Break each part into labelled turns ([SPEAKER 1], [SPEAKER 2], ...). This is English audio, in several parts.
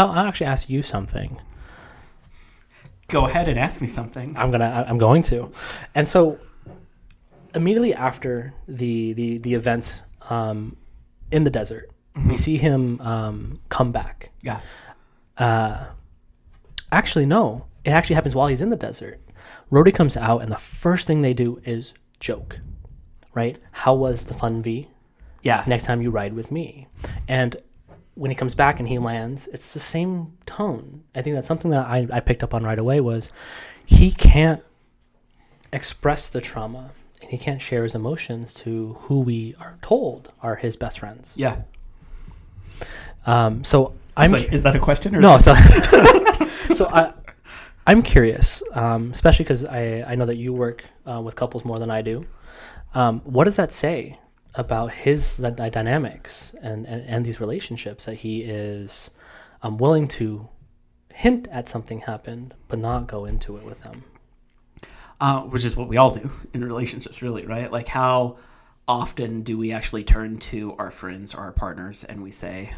[SPEAKER 1] I'll actually ask you something.
[SPEAKER 2] Go ahead and ask me something.
[SPEAKER 1] I'm going to. And so immediately after the event in the desert, we see him come back.
[SPEAKER 2] Yeah.
[SPEAKER 1] Actually, no. It actually happens while he's in the desert. Rhodey comes out, and the first thing they do is joke, right? How was the fun, V?
[SPEAKER 2] Yeah.
[SPEAKER 1] Next time you ride with me. And when he comes back and he lands, it's the same tone. I think that's something that I picked up on right away was he can't express the trauma and he can't share his emotions to who we are told are his best friends.
[SPEAKER 2] Yeah.
[SPEAKER 1] So I'm
[SPEAKER 2] is that a question or
[SPEAKER 1] no? So I'm curious, especially because I know that you work with couples more than I do. What does that say about his dynamics and these relationships that he is willing to hint at something happened but not go into it with them?
[SPEAKER 2] Which is what we all do in relationships, really, right? Like, how often do we actually turn to our friends or our partners and we say,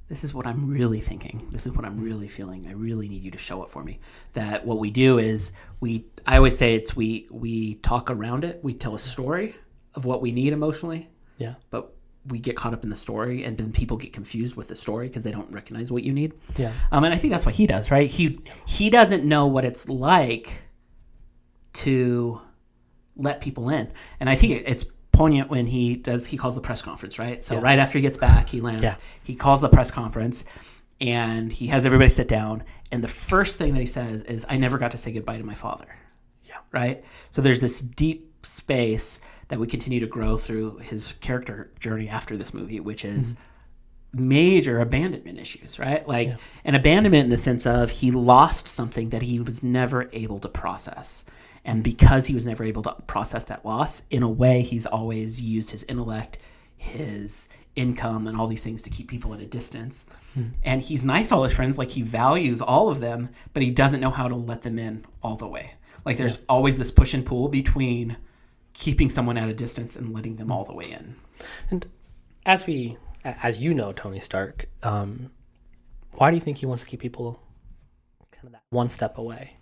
[SPEAKER 2] this is what I'm really thinking. This is what I'm really feeling. I really need you to show up for me. That what we do is I always say we talk around it. We tell a story of what we need emotionally.
[SPEAKER 1] Yeah.
[SPEAKER 2] But we get caught up in the story, and then people get confused with the story because they don't recognize what you need.
[SPEAKER 1] Yeah.
[SPEAKER 2] And I think that's what he does, right? He doesn't know what it's like to let people in. And I think it's poignant when he calls the press conference, right? So right after he gets back, he lands, he calls the press conference and he has everybody sit down. And the first thing that he says is, I never got to say goodbye to my father.
[SPEAKER 1] Yeah.
[SPEAKER 2] Right. So there's this deep space that we continue to grow through his character journey after this movie, which is major abandonment issues, right? Like an abandonment in the sense of he lost something that he was never able to process. And because he was never able to process that loss, in a way, he's always used his intellect, his income, and all these things to keep people at a distance. And he's nice to all his friends, like he values all of them, but he doesn't know how to let them in all the way. Like there's always this push and pull between keeping someone at a distance and letting them all the way in.
[SPEAKER 1] And as you know, Tony Stark, why do you think he wants to keep people kind of that one step away?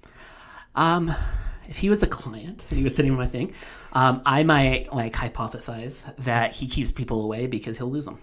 [SPEAKER 2] If he was a client and he was sitting on my thing, I might hypothesize that he keeps people away because he'll lose them.